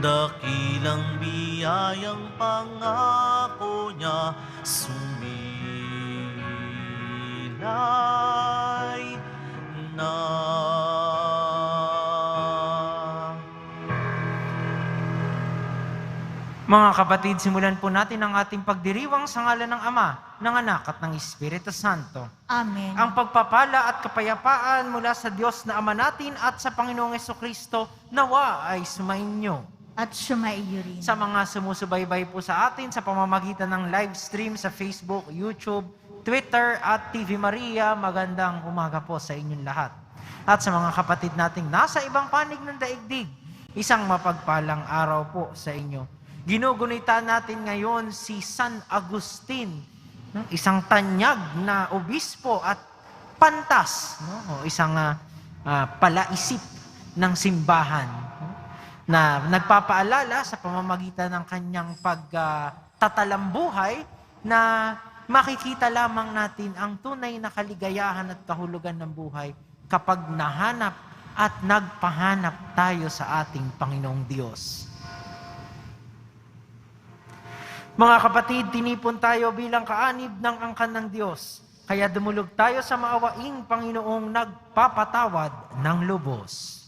Dakilang biyayang pangako niya, sumilay na. Mga kapatid, simulan po natin ang ating pagdiriwang sa ngalan ng Ama, ng Anak at ng Espiritu Santo. Amen. Ang pagpapala at kapayapaan mula sa Diyos na Ama natin at sa Panginoong Hesukristo nawa ay sumainyo. At sumaiyo rin. Sa mga sumusubaybay po sa atin sa pamamagitan ng live stream sa Facebook, YouTube, Twitter at TV Maria, magandang umaga po sa inyong lahat. At sa mga kapatid nating nasa ibang panig ng daigdig, isang mapagpalang araw po sa inyo. Ginugunita natin ngayon si San Agustin, isang tanyag na obispo at pantas, isang palaisip ng simbahan, na nagpapaalala sa pamamagitan ng kanyang pagtatalambuhay na makikita lamang natin ang tunay na kaligayahan at kahulugan ng buhay kapag nahanap at nagpahanap tayo sa ating Panginoong Diyos. Mga kapatid, tinipon tayo bilang kaanib ng angkan ng Diyos. Kaya dumulog tayo sa maawaing Panginoong nagpapatawad ng lubos.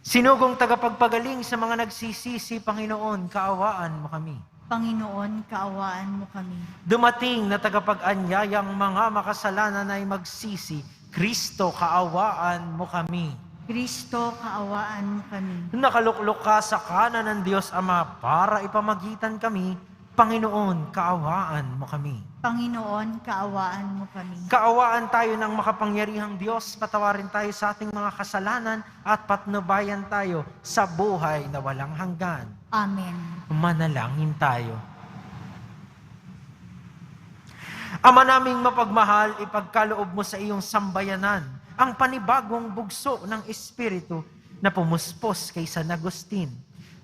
Sinugong tagapagpagaling sa mga nagsisisi, Panginoon, kaawaan mo kami. Panginoon, kaawaan mo kami. Dumating na tagapag-anyayang mga makasalanan ay magsisi, Kristo, kaawaan mo kami. Kristo, kaawaan mo kami. Nakaluklok ka sa kanan ng Diyos Ama para ipamagitan kami, Panginoon, kaawaan mo kami. Panginoon, kaawaan mo kami. Kaawaan tayo ng makapangyarihang Diyos, patawarin tayo sa ating mga kasalanan at patnubayan tayo sa buhay na walang hanggan. Amen. Manalangin tayo. Ama naming mapagmahal, ipagkaloob mo sa iyong sambayanan ang panibagong bugso ng Espiritu na pumuspos kay San Agustin.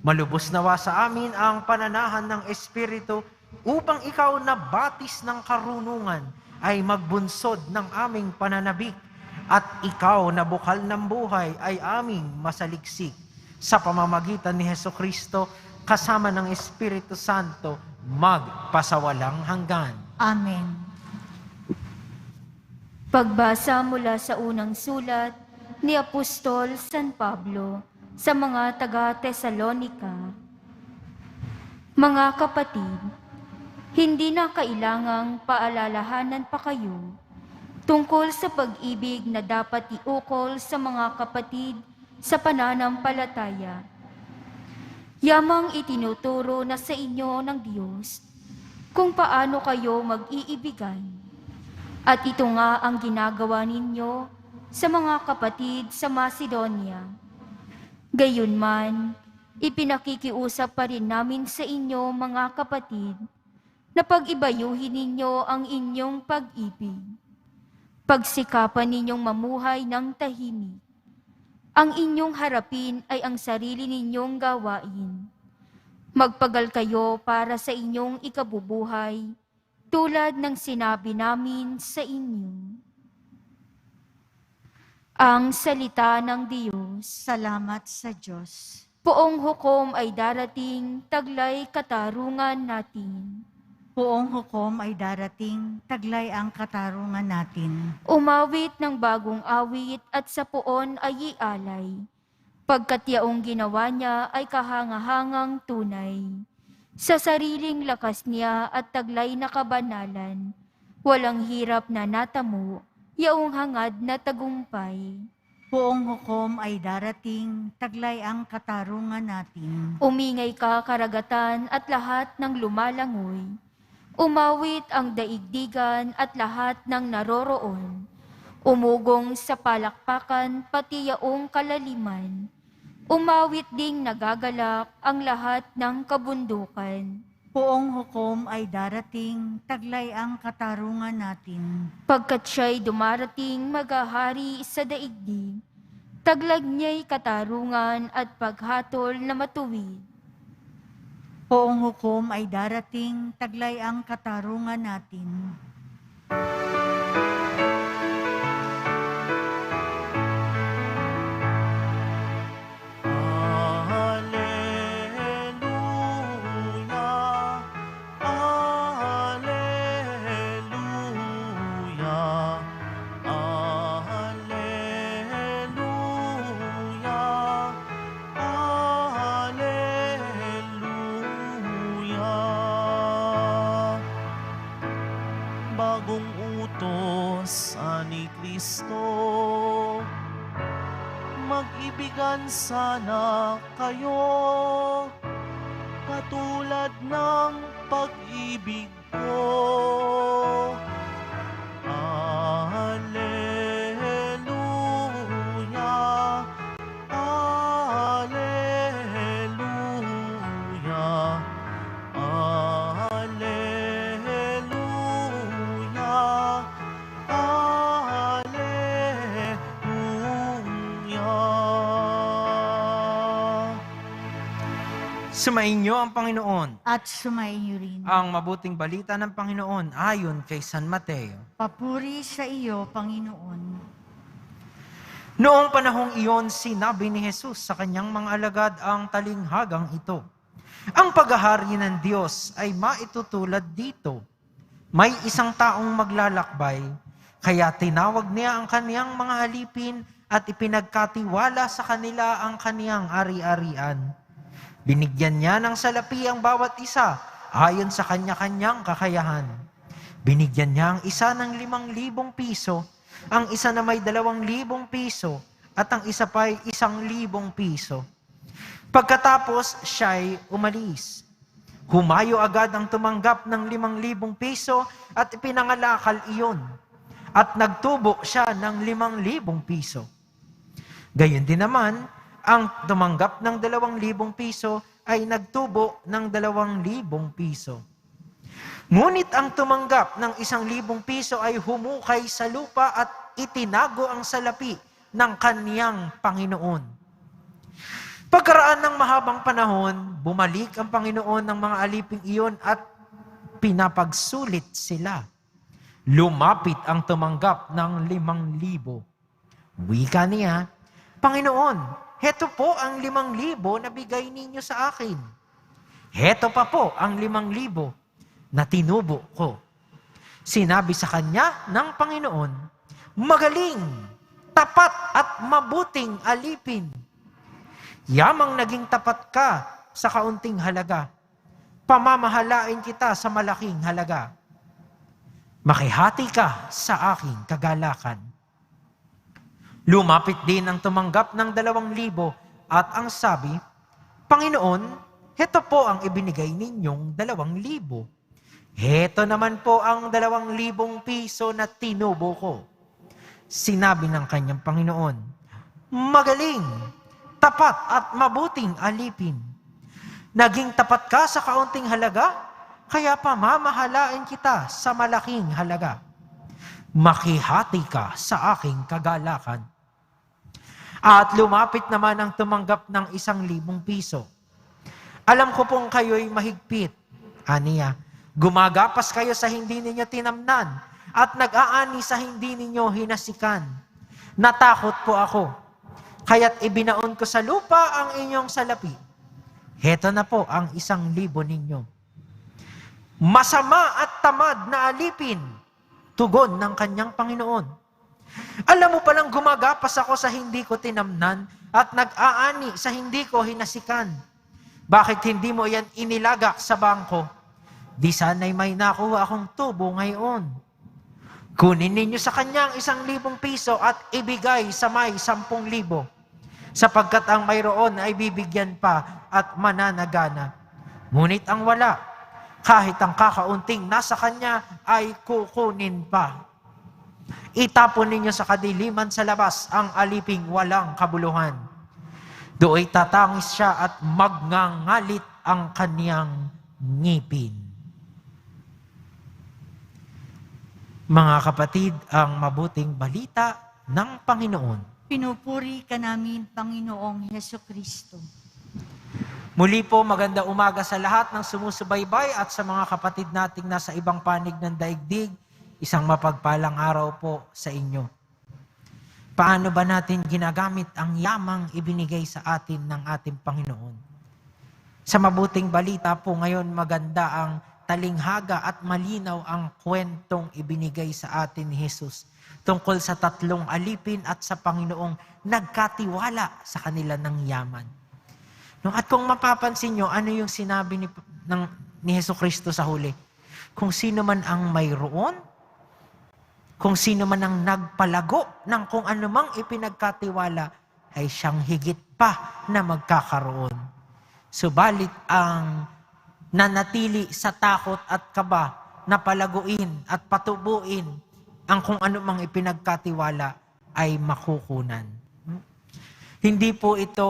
Malubos nawa sa amin ang pananahan ng Espiritu upang ikaw na batis ng karunungan ay magbunsod ng aming pananabik at ikaw na bukal ng buhay ay aming masaliksik. Sa pamamagitan ni Hesukristo, kasama ng Espiritu Santo, magpasawalang hanggan. Amen. Pagbasa mula sa unang sulat ni Apostol San Pablo sa mga taga-Tesalonika. Mga kapatid, hindi na kailangang paalalahanan pa kayo tungkol sa pag-ibig na dapat iukol sa mga kapatid sa pananampalataya. Yamang itinuturo na sa inyo ng Diyos kung paano kayo mag-iibigan. At ito nga ang ginagawa ninyo sa mga kapatid sa Macedonia. Gayunman, ipinakikiusap pa rin namin sa inyo mga kapatid na pag-ibayuhin ninyo ang inyong pag-ibig. Pagsikapan ninyong mamuhay ng tahimik. Ang inyong harapin ay ang sarili ninyong gawain. Magpagal kayo para sa inyong ikabubuhay, tulad ng sinabi namin sa inyo. Ang salita ng Diyos. Salamat sa Diyos. Poong hukom ay darating, taglay katarungan natin. Poong hukom ay darating, taglay ang katarungan natin. Umawit ng bagong awit at sa poon ay ialay. Pagkat yaong ginawa niya ay kahangahangang tunay. Sa sariling lakas niya at taglay na kabanalan, walang hirap na natamo, yaong hangad na tagumpay. Poong hukom ay darating, taglay ang katarungan natin. Umingay ka karagatan at lahat ng lumalangoy. Umawit ang daigdigan at lahat ng naroroon. Umugong sa palakpakan pati yaong kalaliman. Umawit ding nagagalak ang lahat ng kabundukan. Poong hukom ay darating, taglay ang katarungan natin. Pagkat siya'y dumarating maghahari sa daigdig, taglag niya'y katarungan at paghatol na matuwid. Poong hukom ay darating, taglay ang katarungan natin. Kristo. Mag-ibigan sana kayo, katulad ng pag-ibig ko. Alleluia, Alleluia, Alleluia, Alleluia. Sumainyo ang Panginoon. At sumainyo rin. Ang mabuting balita ng Panginoon ayon kay San Mateo. Papuri sa iyo, Panginoon. Noong panahong iyon, sinabi ni Jesus sa kanyang mga alagad ang talinghagang ito. Ang paghahari ng Diyos ay maitutulad dito. May isang taong maglalakbay, kaya tinawag niya ang kaniyang mga alipin at ipinagkatiwala sa kanila ang kaniyang ari-arian. Binigyan niya ng salapi ang bawat isa ayon sa kanya-kanyang kakayahan. Binigyan niya ang isa ng 5,000 piso, ang isa na may 2,000 piso, at ang isa pa'y 1,000 piso. Pagkatapos, siya'y umalis. Humayo agad ang tumanggap ng 5,000 piso at ipinangalakal iyon. At nagtubo siya ng 5,000 piso. Gayon din naman, ang tumanggap ng 2,000 piso ay nagtubo ng 2,000 piso. Ngunit ang tumanggap ng 1,000 piso ay humukay sa lupa at itinago ang salapi ng kaniyang Panginoon. Pagkaraan ng mahabang panahon, bumalik ang Panginoon ng mga aliping iyon at pinapagsulit sila. Lumapit ang tumanggap ng 5,000. Wika niya, Panginoon, heto po ang 5,000 na bigay ninyo sa akin. Heto pa po ang 5,000 na tinubo ko. Sinabi sa kanya ng Panginoon, magaling, tapat at mabuting alipin. Yamang naging tapat ka sa kaunting halaga. Pamamahalain kita sa malaking halaga. Makihati ka sa aking kagalakan. Lumapit din ang tumanggap ng 2,000 at ang sabi, Panginoon, heto po ang ibinigay ninyong 2,000. Heto naman po ang 2,000 piso na tinubo ko. Sinabi ng kanyang Panginoon, magaling, tapat at mabuting alipin. Naging tapat ka sa kaunting halaga, kaya pamamahalain kita sa malaking halaga. Makihati ka sa aking kagalakan. At lumapit naman ang tumanggap ng 1,000 piso. Alam ko pong kayo'y mahigpit. Aniya, gumagapas kayo sa hindi ninyo tinamnan at nag-aani sa hindi ninyo hinasikan. Natakot po ako, kaya't ibinaon ko sa lupa ang inyong salapi. Heto na po ang 1,000 ninyo. Masama at tamad na alipin, tugon ng kanyang Panginoon. Alam mo palang gumagapas ako sa hindi ko tinamnan at nag-aani sa hindi ko hinasikan. Bakit hindi mo yan inilagak sa bangko? Di sana'y may nakuha akong tubo ngayon. Kunin ninyo sa kanya ang 1,000 piso at ibigay sa may 10,000. Sapagkat ang mayroon ay bibigyan pa at mananagana. Ngunit ang wala, kahit ang kakaunting nasa kanya ay kukunin pa. Itapon ninyo sa kadiliman sa labas ang aliping walang kabuluhan. Do'y tatangis siya at magngangalit ang kaniyang ngipin. Mga kapatid, ang mabuting balita ng Panginoon. Pinupuri ka namin, Panginoong Hesukristo. Muli po, maganda umaga sa lahat ng sumusubaybay at sa mga kapatid nating nasa ibang panig ng daigdig. Isang mapagpalang araw po sa inyo. Paano ba natin ginagamit ang yamang ibinigay sa atin ng ating Panginoon? Sa mabuting balita po ngayon, maganda ang talinghaga at malinaw ang kwentong ibinigay sa atin ni Jesus tungkol sa 3 alipin at sa Panginoong nagkatiwala sa kanila ng yaman. At kung mapapansin nyo, ano yung sinabi ni Jesucristo sa huli? Kung sino man ang mayroon, Kung sino man ang nagpalago ng kung anumang ipinagkatiwala, ay siyang higit pa na magkakaroon. Subalit ang nanatili sa takot at kaba na palaguin at patubuin ang kung anumang ipinagkatiwala ay makukunan. Hindi po ito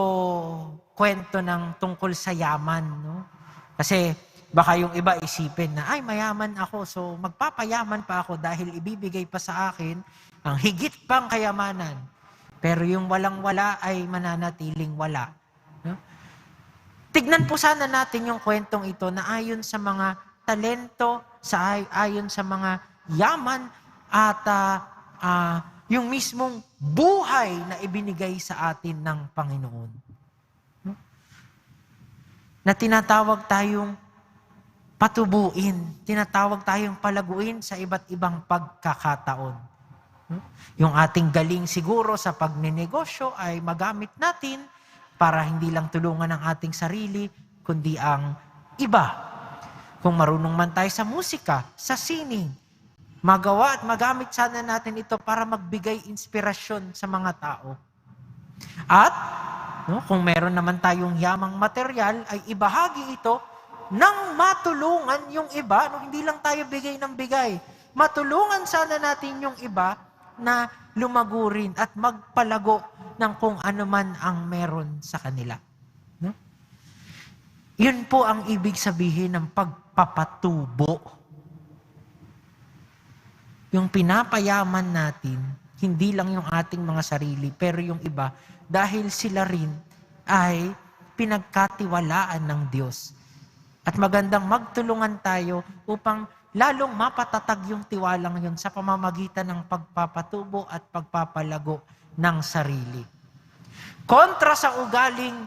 kwento ng tungkol sa yaman. No? Kasi baka yung iba isipin na, ay mayaman ako, so magpapayaman pa ako dahil ibibigay pa sa akin ang higit pang kayamanan. Pero yung walang-wala ay mananatiling wala. No? Tignan po sana natin yung kwentong ito na ayon sa mga talento, ayon sa mga yaman at yung mismong buhay na ibinigay sa atin ng Panginoon. No? Na tinatawag tayong patubuin, tinatawag tayong palaguin sa iba't ibang pagkakataon. No? Yung ating galing siguro sa pagninegosyo ay magamit natin para hindi lang tulungan ang ating sarili, kundi ang iba. Kung marunong man tayo sa musika, sa sining, magawa at magamit sana natin ito para magbigay inspirasyon sa mga tao. At no, kung meron naman tayong yamang material, ay ibahagi ito nang matulungan yung iba. No, hindi lang tayo bigay ng bigay. Matulungan sana natin yung iba na lumago rin at magpalago ng kung ano man ang meron sa kanila. No? Yun po ang ibig sabihin ng pagpapatubo. Yung pinapayaman natin, hindi lang yung ating mga sarili, pero yung iba, dahil sila rin ay pinagkatiwalaan ng Diyos. At magandang magtulungan tayo upang lalong mapatatag yung tiwalang yun sa pamamagitan ng pagpapatubo at pagpapalago ng sarili. Kontra sa ugaling,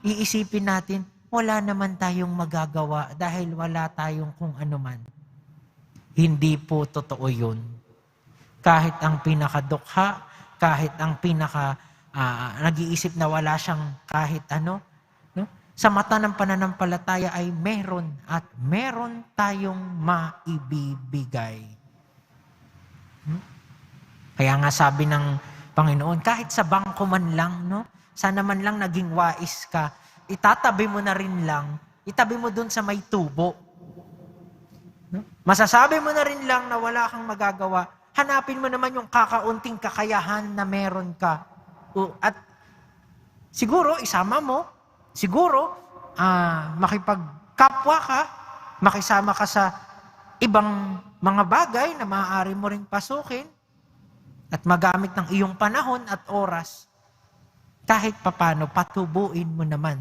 iisipin natin, wala naman tayong magagawa dahil wala tayong kung anuman. Hindi po totoo yun. Kahit ang pinakadukha, kahit ang nag-iisip na wala siyang kahit ano, no? Sa mata ng pananampalataya ay meron at meron tayong maibibigay. Kaya nga sabi ng Panginoon, kahit sa bangko man lang, no? Sana man lang naging wais ka, itatabi mo na rin lang, itabi mo dun sa may tubo. No? Masasabi mo na rin lang na wala kang magagawa, hanapin mo naman yung kakaunting kakayahan na meron ka. At siguro, isama mo, siguro, makipagkapwa ka, makisama ka sa ibang mga bagay na maaari mo ring pasukin at magamit ng iyong panahon at oras. Kahit papano, patubuin mo naman.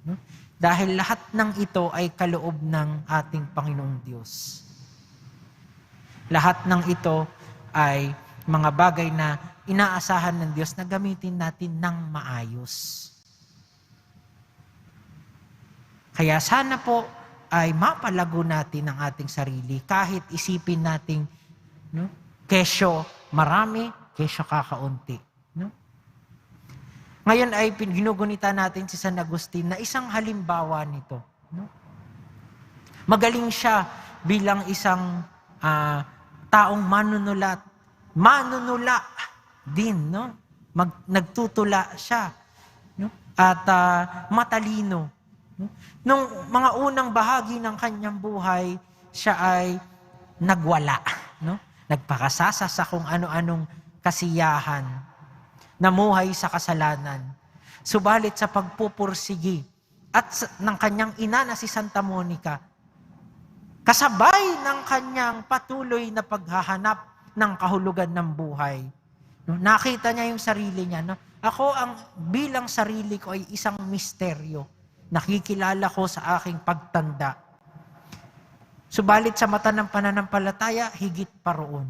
No? Dahil lahat ng ito ay kaloob ng ating Panginoong Diyos. Lahat ng ito ay mga bagay na inaasahan ng Diyos na gamitin natin ng maayos. Kaya sana po ay mapalago natin ang ating sarili kahit isipin nating no, kesyo marami, kesyo kakaunti. No? Ngayon ay ginugunita natin si San Agustin na isang halimbawa nito. No? Magaling siya bilang isang taong manunula din. No? Nagtutula siya. No? At matalino. No? Nung mga unang bahagi ng kanyang buhay, siya ay nagwala. No? Nagpakasasa sa kung ano-anong kasiyahan. Namuhay sa kasalanan. Subalit sa pagpupursigi at ng kanyang ina na si Santa Monica, kasabay ng kanyang patuloy na paghahanap ng kahulugan ng buhay. No, nakita niya yung sarili niya. No? Ako bilang sarili ko ay isang misteryo. Nakikilala ko sa aking pagtanda. Subalit sa mata ng pananampalataya, higit pa roon.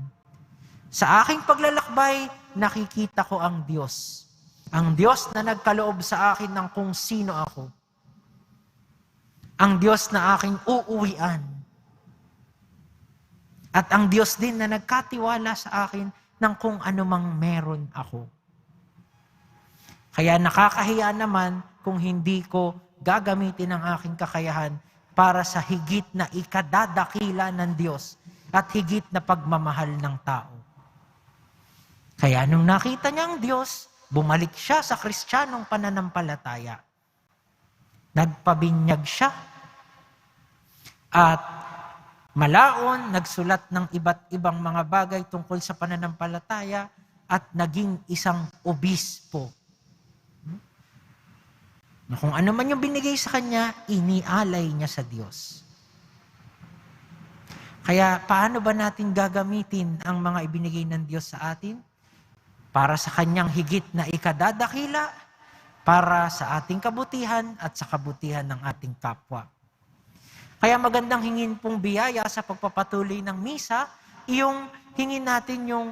Sa aking paglalakbay, nakikita ko ang Diyos. Ang Diyos na nagkaloob sa akin ng kung sino ako. Ang Diyos na aking uuwian. At ang Diyos din na nagkatiwala sa akin ng kung anumang meron ako. Kaya nakakahiya naman kung hindi ko gagamitin ang aking kakayahan para sa higit na ikadadakila ng Diyos at higit na pagmamahal ng tao. Kaya nung nakita niya ang Diyos, bumalik siya sa Kristiyanong pananampalataya. Nagpabinyag siya at malaon, nagsulat ng iba't ibang mga bagay tungkol sa pananampalataya at naging isang obispo. Na kung ano man yung binigay sa kanya, inialay niya sa Diyos. Kaya paano ba natin gagamitin ang mga ibinigay ng Diyos sa atin? Para sa kanyang higit na ikadadakila, para sa ating kabutihan at sa kabutihan ng ating kapwa. Kaya magandang hingin pong biyaya sa pagpapatuloy ng misa, yung hingin natin yung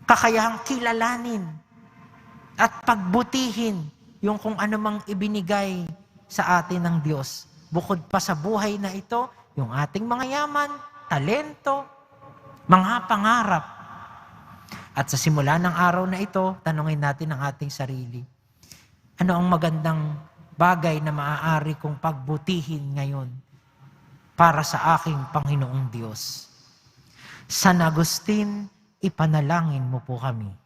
kakayahang kilalanin at pagbutihin yung kung ano mang ibinigay sa atin ng Diyos. Bukod pa sa buhay na ito, yung ating mga yaman, talento, mga pangarap. At sa simula ng araw na ito, tanungin natin ang ating sarili. Ano ang magandang bagay na maaari kong pagbutihin ngayon para sa aking Panginoong Diyos? San Agustin, ipanalangin mo po kami.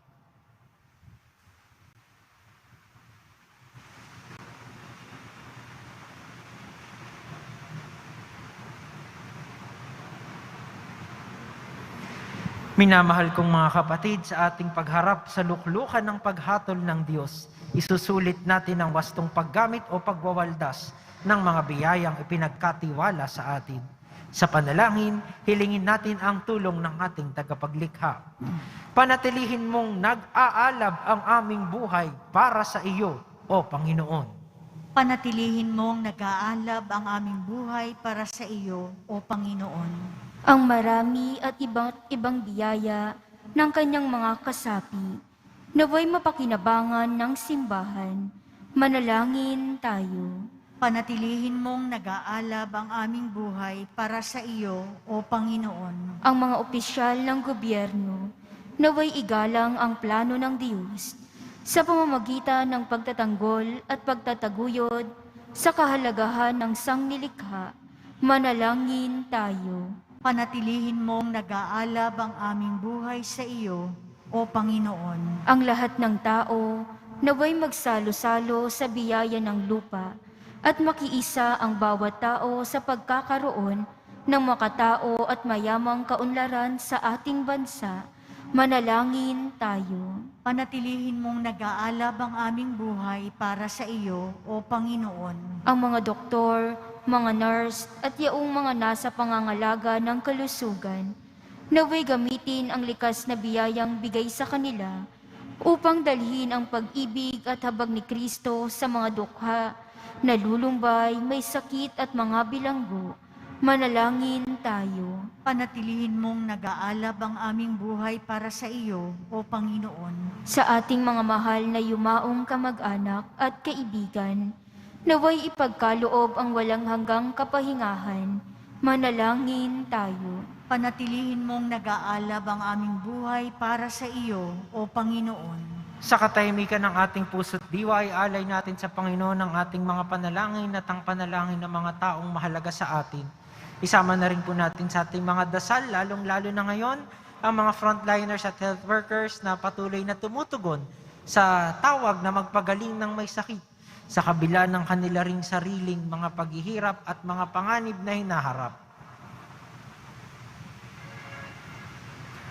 Minamahal kong mga kapatid, sa ating pagharap sa luklukan ng paghatol ng Diyos, isusulit natin ang wastong paggamit o pagwawaldas ng mga biyayang ipinagkatiwala sa atin. Sa panalangin, hilingin natin ang tulong ng ating tagapaglikha. Panatilihin mong nag-aalab ang aming buhay para sa iyo, O Panginoon. Panatilihin mong nag-aalab ang aming buhay para sa iyo, O Panginoon. Ang marami at ibang biyaya ng kanyang mga kasapi, naway mapakinabangan ng simbahan. Manalangin tayo. Panatilihin mong nag-aalab ang aming buhay para sa iyo, O Panginoon. Ang mga opisyal ng gobyerno, naway igalang ang plano ng Diyos sa pamamagitan ng pagtatanggol at pagtataguyod sa kahalagahan ng sangnilikha. Manalangin tayo. Panatilihin mong nag-aalab ang aming buhay sa iyo, O Panginoon. Ang lahat ng tao naway magsalo-salo sa biyaya ng lupa at makiisa ang bawat tao sa pagkakaroon ng makatao at mayamang kaunlaran sa ating bansa. Manalangin tayo. Panatilihin mong nag-aalab ang aming buhay para sa iyo, O Panginoon. Ang mga doktor, mga nurse at yaong mga nasa pangangalaga ng kalusugan, naway gamitin ang likas na biyayang bigay sa kanila upang dalhin ang pag-ibig at habag ni Kristo sa mga dukha, nalulumbay, may sakit at mga bilanggo. Manalangin tayo. Panatilihin mong nag-aalab ang aming buhay para sa iyo, O Panginoon. Sa ating mga mahal na yumaong kamag-anak at kaibigan, naway ipagkaloob ang walang hanggang kapahingahan. Manalangin tayo. Panatilihin mong nag-aalab ang aming buhay para sa iyo, O Panginoon. Sa katahimikan ng ating puso't diwa, ay alay natin sa Panginoon ang ating mga panalangin at ang panalangin ng mga taong mahalaga sa atin. Isama na rin po natin sa ating mga dasal, lalong-lalo na ngayon, ang mga frontliners at health workers na patuloy na tumutugon sa tawag na magpagaling ng may sakit sa kabila ng kanila ring sariling mga paghihirap at mga panganib na hinaharap.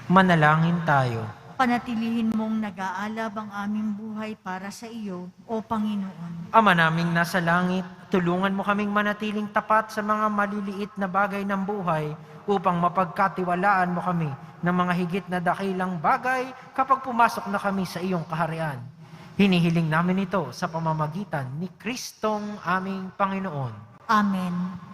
Manalangin tayo. Panatilihin mong nag-aalab ang aming buhay para sa iyo, O Panginoon. Ama naming nasa langit, tulungan mo kaming manatiling tapat sa mga maliliit na bagay ng buhay upang mapagkatiwalaan mo kami ng mga higit na dakilang bagay kapag pumasok na kami sa iyong kaharian. Hinihiling namin ito sa pamamagitan ni Kristong aming Panginoon. Amen.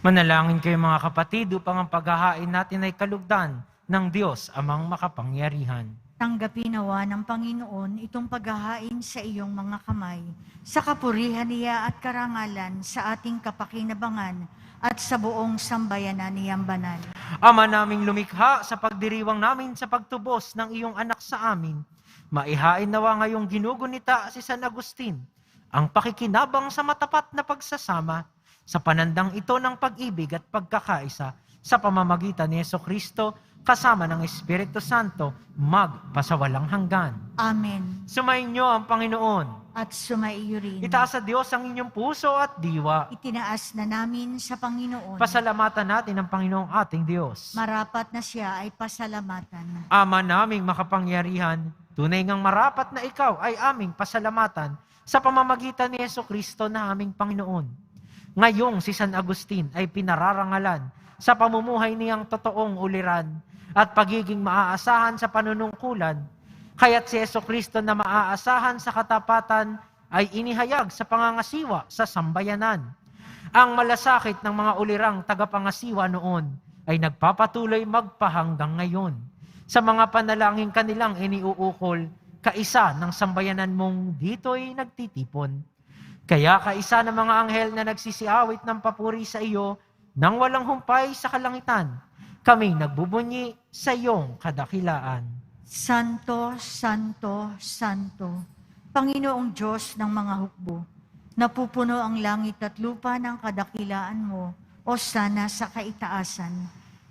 Manalangin kayo mga kapatid upang ang paghahain natin ay kalugdan ng Diyos amang makapangyarihan. Tanggapin nawa ng Panginoon itong paghahain sa iyong mga kamay, sa kapurihan niya at karangalan sa ating kapakinabangan at sa buong sambayanan niyang banal. Ama naming lumikha, sa pagdiriwang namin sa pagtubos ng iyong anak sa amin, maihain nawa ngayong ginugunita si San Agustin, ang pakikinabang sa matapat na pagsasama, sa panandang ito ng pag-ibig at pagkakaisa, sa pamamagitan ni Jesucristo, kasama ng Espiritu Santo, magpasawalang hanggan. Amen. Sumainyo ang Panginoon. At sumaiyo rin. Itaas sa Diyos ang inyong puso at diwa. Itinaas na namin sa Panginoon. Pasalamatan natin ang Panginoong ating Diyos. Marapat na siya ay pasalamatan. Ama naming makapangyarihan, tunay ngang marapat na ikaw ay aming pasalamatan sa pamamagitan ni Jesucristo na aming Panginoon. Ngayong si San Agustin ay pinararangalan sa pamumuhay niyang totoong uliran at pagiging maaasahan sa panunungkulan, kaya't si Jesucristo na maaasahan sa katapatan ay inihayag sa pangangasiwa sa sambayanan. Ang malasakit ng mga ulirang tagapangasiwa noon ay nagpapatuloy magpahanggang ngayon. Sa mga panalangin kanilang iniuukol, kaisa ng sambayanan mong dito'y nagtitipon. Kaya kaisa ng mga anghel na nagsisiawit ng papuri sa iyo, nang walang humpay sa kalangitan, kaming nagbubunyi sa iyong kadakilaan. Santo, Santo, Santo, Panginoong Diyos ng mga hukbo, napupuno ang langit at lupa ng kadakilaan mo, o sana sa kaitaasan.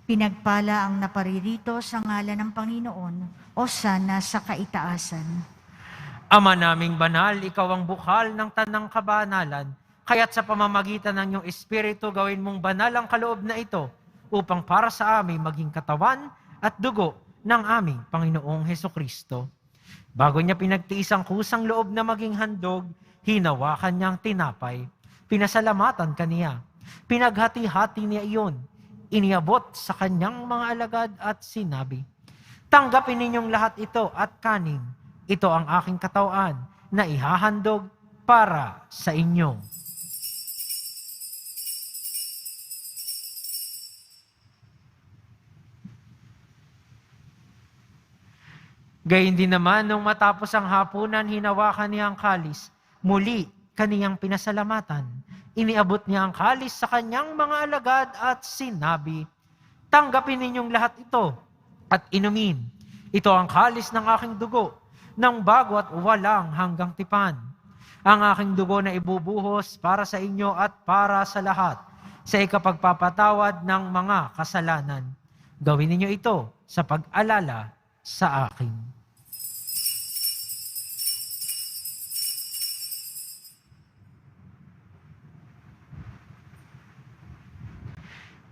Pinagpala ang naparirito sa ngalan ng Panginoon, o sana sa kaitaasan. Ama naming banal, ikaw ang bukal ng tanang kabanalan, kaya't sa pamamagitan ng iyong Espiritu gawin mong banal ang kaloob na ito, upang para sa amin maging katawan at dugo ng aming Panginoong Hesukristo. Bago niya pinagtiis ang kusang loob na maging handog, hinawakan niyang tinapay. Pinasalamatan kaniya. Pinaghati-hati niya iyon. Iniabot sa kanyang mga alagad at sinabi, "Tanggapin ninyong lahat ito at kanin. Ito ang aking katawan na ihahandog para sa inyo." Gayun din naman, nung matapos ang hapunan, hinawakan niya ang kalis. Muli, kaniyang pinasalamatan. Iniabot niya ang kalis sa kanyang mga alagad at sinabi, "Tanggapin ninyong lahat ito at inumin. Ito ang kalis ng aking dugo, ng bago at walang hanggang tipan. Ang aking dugo na ibubuhos para sa inyo at para sa lahat, sa ikapagpapatawad ng mga kasalanan. Gawin ninyo ito sa pag-alala sa akin."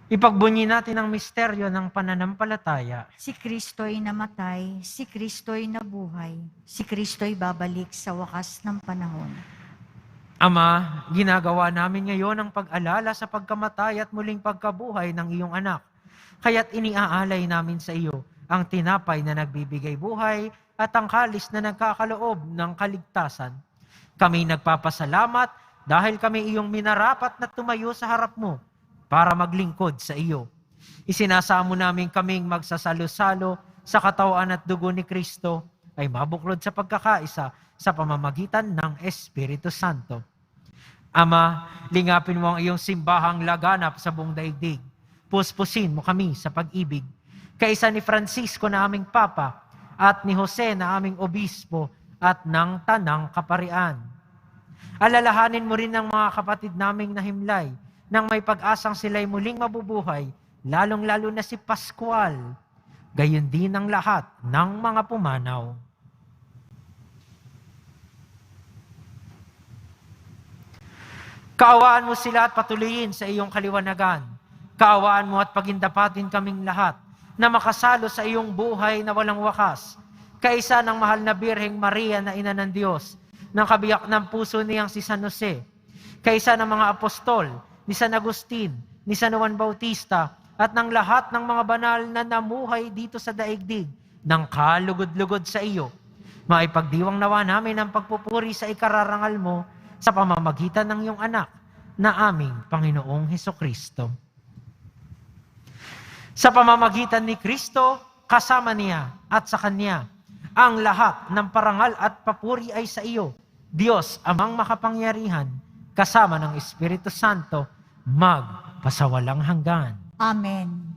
Ipagbunyi natin ang misteryo ng pananampalataya. Si Kristo'y namatay, si Kristo'y nabuhay, si Kristo'y babalik sa wakas ng panahon. Ama, ginagawa namin ngayon ang pag-alala sa pagkamatay at muling pagkabuhay ng iyong anak. Kaya't iniaalay namin sa iyo ang tinapay na nagbibigay buhay at ang kalis na nagkakaloob ng kaligtasan. Kami nagpapasalamat dahil kami iyong minarapat na tumayo sa harap mo para maglingkod sa iyo. Isinasamo namin kaming magsasalo-salo sa katawan at dugo ni Kristo ay mabuklod sa pagkakaisa sa pamamagitan ng Espiritu Santo. Ama, lingapin mo ang iyong simbahang laganap sa buong daigdig. Puspusin mo kami sa pag-ibig. Kaisa ni Francisco na aming Papa at ni Jose na aming Obispo at ng Tanang Kaparian. Alalahanin mo rin ang mga kapatid naming nahimlay nang may pag-asang sila'y muling mabubuhay, lalong-lalo na si Pascual. Gayon din ang lahat ng mga pumanaw. Kaawaan mo sila at patuloyin sa iyong kaliwanagan. Kaawaan mo at pagindapatin kaming lahat na makasalo sa iyong buhay na walang wakas. Kaisa ng mahal na Birheng Maria na Ina ng Diyos, ng kabiyak ng puso niyang si San Jose. Kaisa ng mga apostol, ni San Agustin, ni San Juan Bautista, at ng lahat ng mga banal na namuhay dito sa daigdig ng kalugod-lugod sa iyo. Maipagdiwang nawa namin ang pagpupuri sa ikararangal mo sa pamamagitan ng iyong anak na aming Panginoong Hesukristo. Sa pamamagitan ni Kristo, kasama niya at sa Kanya, ang lahat ng parangal at papuri ay sa iyo, Diyos amang makapangyarihan, kasama ng Espiritu Santo, magpasawalang hanggan. Amen.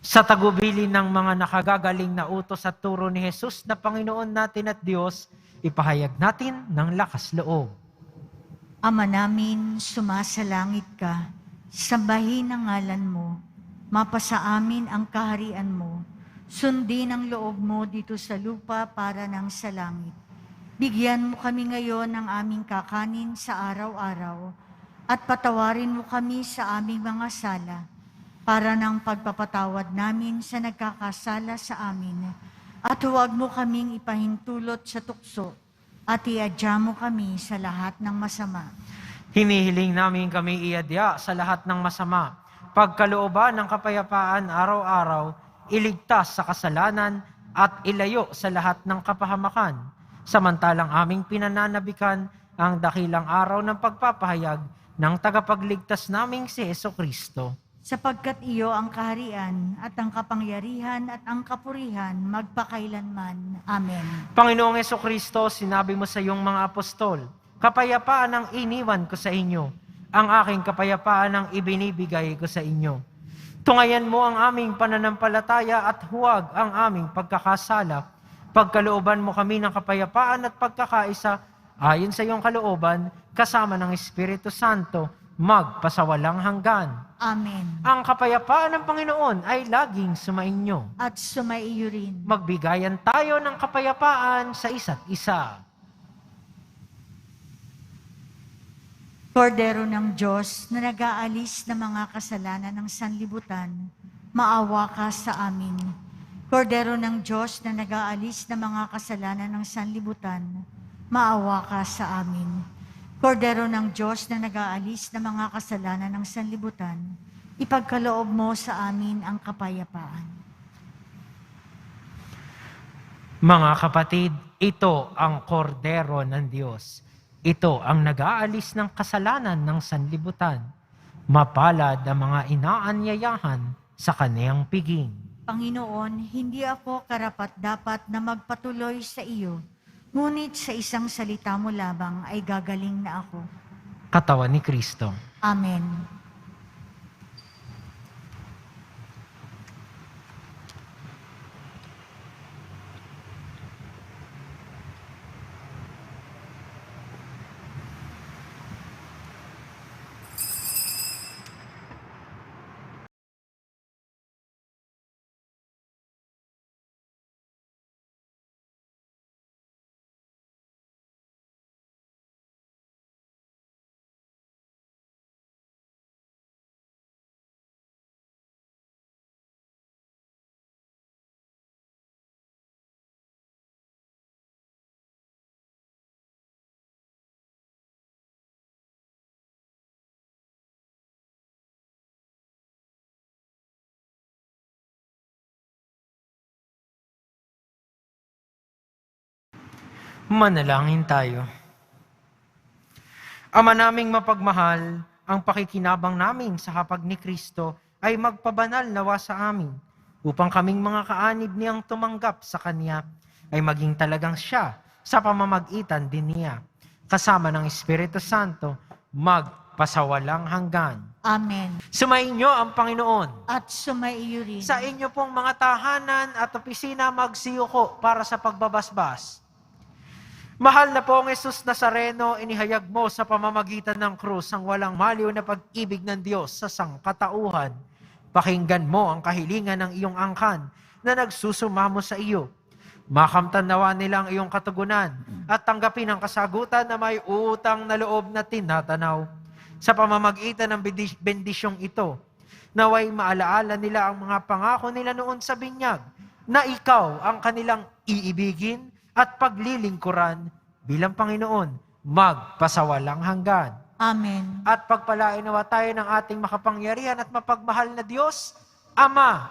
Sa tagubilin ng mga nakagagaling na utos at turo ni Jesus na Panginoon natin at Diyos, ipahayag natin ng lakas loob. Ama namin, sumasalangit ka, sambahin ang ngalan mo, mapasa amin ang kaharian mo, sundin ang loob mo dito sa lupa para ng sa langit. Bigyan mo kami ngayon ng aming kakanin sa araw-araw, at patawarin mo kami sa aming mga sala, para ng pagpapatawad namin sa nagkakasala sa amin, at huwag mo kaming ipahintulot sa tukso, at iadya mo kami sa lahat ng masama. Hinihiling namin kami iadya sa lahat ng masama, pagkalooban ng kapayapaan araw-araw, iligtas sa kasalanan at ilayo sa lahat ng kapahamakan, samantalang aming pinananabikan ang dakilang araw ng pagpapahayag ng tagapagligtas naming si Jesucristo. Sapagkat iyo ang kaharian at ang kapangyarihan at ang kapurihan magpakailanman. Amen. Panginoong Jesucristo, sinabi mo sa iyong mga apostol, kapayapaan ang iniwan ko sa inyo, ang aking kapayapaan ang ibinibigay ko sa inyo. Tungayan mo ang aming pananampalataya at huwag ang aming pagkakasala. Pagkalooban mo kami ng kapayapaan at pagkakaisa, ayon sa iyong kalooban, kasama ng Espiritu Santo, magpasawalang hanggan. Amen. Ang kapayapaan ng Panginoon ay laging sumainyo. At sumaiyo rin. Magbigayan tayo ng kapayapaan sa isa't isa. Kordero ng Diyos na nag-aalis ng mga kasalanan ng sanlibutan, maawa ka sa amin. Kordero ng Diyos na nag-aalis ng mga kasalanan ng sanlibutan, maawa ka sa amin. Kordero ng Diyos na nag-aalis ng mga kasalanan ng sanlibutan, ipagkaloob mo sa amin ang kapayapaan. Mga kapatid, ito ang kordero ng Diyos. Ito ang nag-aalis ng kasalanan ng sanlibutan. Mapalad ang mga inaanyayahan sa kaniyang piging. Panginoon, hindi ako karapat-dapat na magpatuloy sa iyo, ngunit sa isang salita mo labang ay gagaling na ako. Katawan ni Kristo. Amen. Manalangin tayo. Ama naming mapagmahal, ang pakikinabang namin sa hapag ni Kristo ay magpabanal nawa sa amin, upang kaming mga kaanib niyang tumanggap sa Kanya ay maging talagang siya sa pamamagitan din niya, kasama ng Espiritu Santo, magpasawalang hanggan. Amen. Sumainyo ang Panginoon. At sumaiyo rin. Sa inyo pong mga tahanan at opisina magsiyuko para sa pagbabasbas. Mahal na pong Jesus Nazareno, inihayag mo sa pamamagitan ng krus ang walang maliw na pag-ibig ng Diyos sa sangkatauhan. Pakinggan mo ang kahilingan ng iyong angkan na nagsusumamo sa iyo. Makamtan nawa nila ang iyong katugunan at tanggapin ang kasagutan na may utang na loob na tinatanaw. Sa pamamagitan ng bendisyong ito, naway maalaala nila ang mga pangako nila noon sa binyag na ikaw ang kanilang iibigin at paglilingkuran bilang Panginoon, magpasawalang hanggan. Amen. At pagpalain nawa tayo ng ating makapangyarihan at mapagmahal na Diyos, Ama,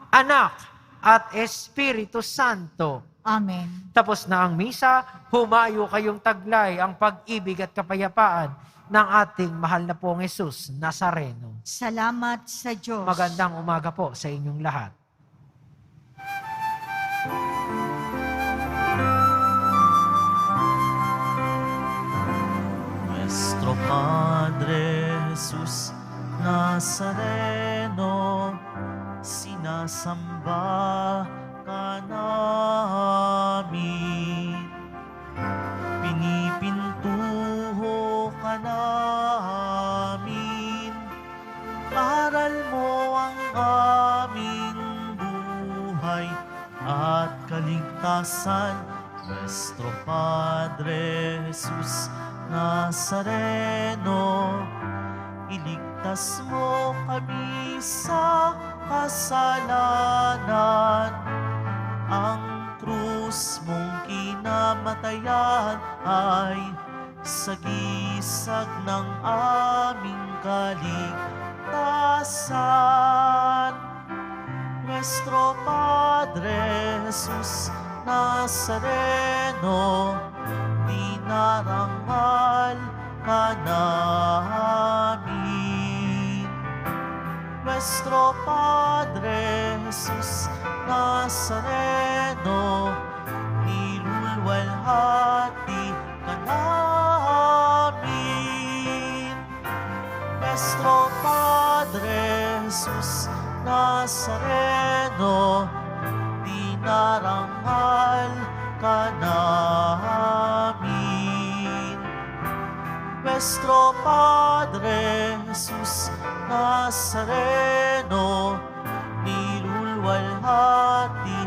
Anak, at Espiritu Santo. Amen. Tapos na ang misa, humayo kayong taglay ang pag-ibig at kapayapaan ng ating mahal na pong Jesus Nazareno. Salamat sa Diyos. Magandang umaga po sa inyong lahat. Nuestro Padre Jesus Nazareno, sinasamba ka namin. Pinipintuho ka namin. Aral mo ang aming buhay at kaligtasan. Nuestro Padre Jesus Nazareno, iligtas mo kami sa kasalanan. Ang krus mong kinamatayan ay sagisag ng aming kaligtasan. Nuestro Padre Jesus Nazareno, dinarangal ka namin. Nuestro Padre Jesus Nazareno, nilulwalhati ka namin. Nuestro Padre Jesus Nazareno, dinarangal ka namin. Nuestro Padre Jesus Nazareno, nilulwalhati